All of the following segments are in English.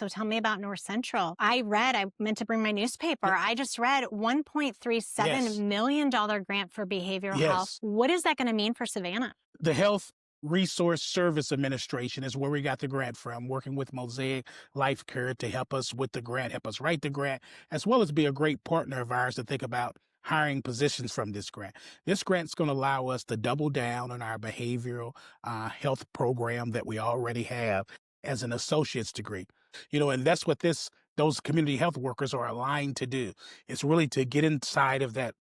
So tell me about North Central. I meant to bring my newspaper. Y- I just read $1.37 Yes, million grant for behavioral health. yes. What is that going to mean for Savannah? The Health Resource Service Administration is where we got the grant from, working with Mosaic Life Care to help us with the grant, help us write the grant, as well as be a great partner of ours to think about hiring positions from this grant. This grant's going to allow us to double down on our behavioral health program that we already have as an associate's degree. And that's what those community health workers are aligned to do. It's really to get inside of that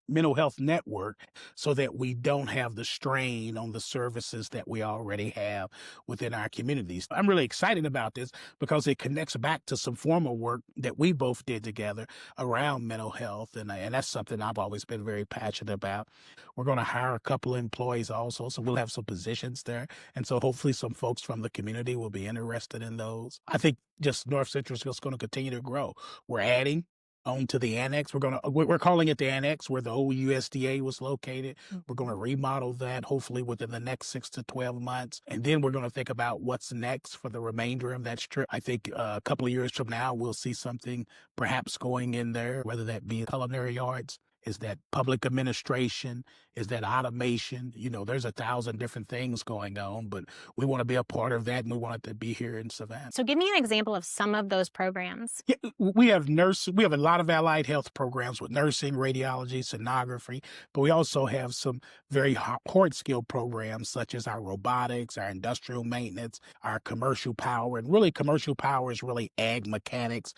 mental health network so that we don't have the strain on the services that we already have within our communities. I'm really excited about this because it connects back to some former work that we both did together around mental health. And that's something I've always been very passionate about. We're going to hire a couple of employees also, so we'll have some positions there. And so hopefully some folks from the community will be interested in those. I think just North Central is just going to continue to grow. We're adding onto the annex. We're calling it the annex where the old USDA was located. We're going to remodel that hopefully within the next 6 to 12 months. And then we're going to think about what's next for the remainder of that strip. I think a couple of years from now, we'll see something perhaps going in there, whether that be culinary arts, is that public administration, is that automation. There's 1,000 different things going on, but we want to be a part of that and we want it to be here in Savannah. So give me an example of some of those programs. Yeah, we have a lot of allied health programs with nursing, radiology, sonography, but we also have some very hard skill programs such as our robotics, our industrial maintenance, our commercial power. And really commercial power is really ag mechanics,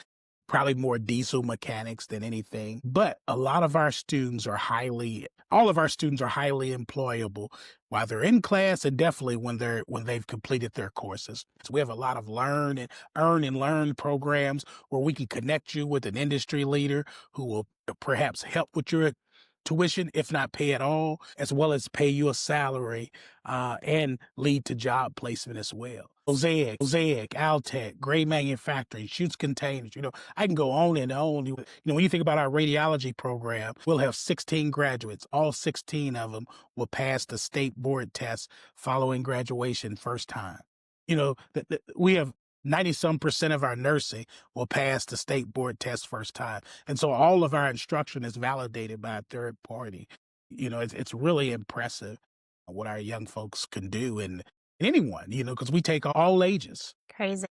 probably more diesel mechanics than anything. But all of our students are highly employable while they're in class and definitely when they've completed their courses. So we have a lot of earn and learn programs where we can connect you with an industry leader who will perhaps help with your tuition, if not pay at all, as well as pay you a salary and lead to job placement as well. Mosaic, Altech, Gray Manufacturing, Shoots Containers. I can go on and on. When you think about our radiology program, we'll have 16 graduates. All 16 of them will pass the state board test following graduation first time. We have 90% of our nursing will pass the state board test first time. And so all of our instruction is validated by a third party. It's really impressive what our young folks can do and anyone, because we take all ages. Crazy.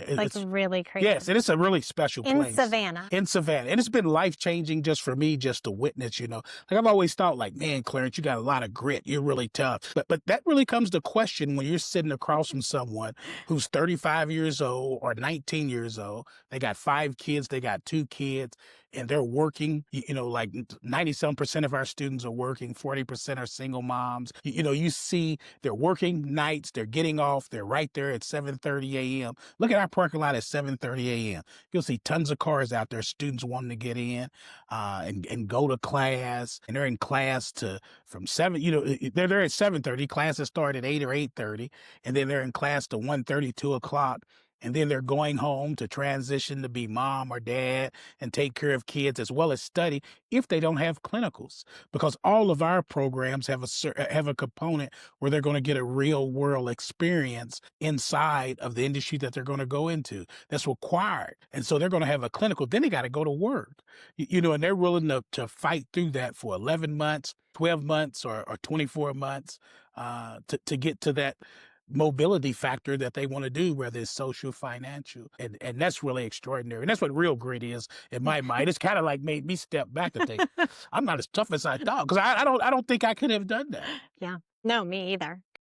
Like It's really crazy. Yes, and it's a really special In place. Savannah. In Savannah. And it's been life-changing just for me just to witness. Like I've always thought like, man, Clarence, you got a lot of grit. You're really tough. But that really comes to question when you're sitting across from someone who's 35 years old or 19 years old. They got 5 kids, they got 2 kids, and they're working. Like 90-some% of our students are working, 40% are single moms. You see they're working nights, they're getting off, they're right there at 7:30 a.m. Look at our parking lot at 7:30 a.m. You'll see tons of cars out there, students wanting to get in and go to class. And they're in class from 7, they're there at 7:30. Classes start at 8 or 8:30. And then they're in class to 1:30, 2 o'clock. And then they're going home to transition to be mom or dad and take care of kids as well as study if they don't have clinicals. Because all of our programs have a component where they're going to get a real world experience inside of the industry that they're going to go into. That's required. And so they're going to have a clinical. Then they got to go to work, and they're willing to fight through that for 11 months, 12 months, or 24 months to get to that mobility factor that they want to do, whether it's social, financial, and that's really extraordinary. And that's what real grit is in my mind. It's kind of like made me step back and think, I'm not as tough as I thought, because I don't think I could have done that. Yeah. No, me either.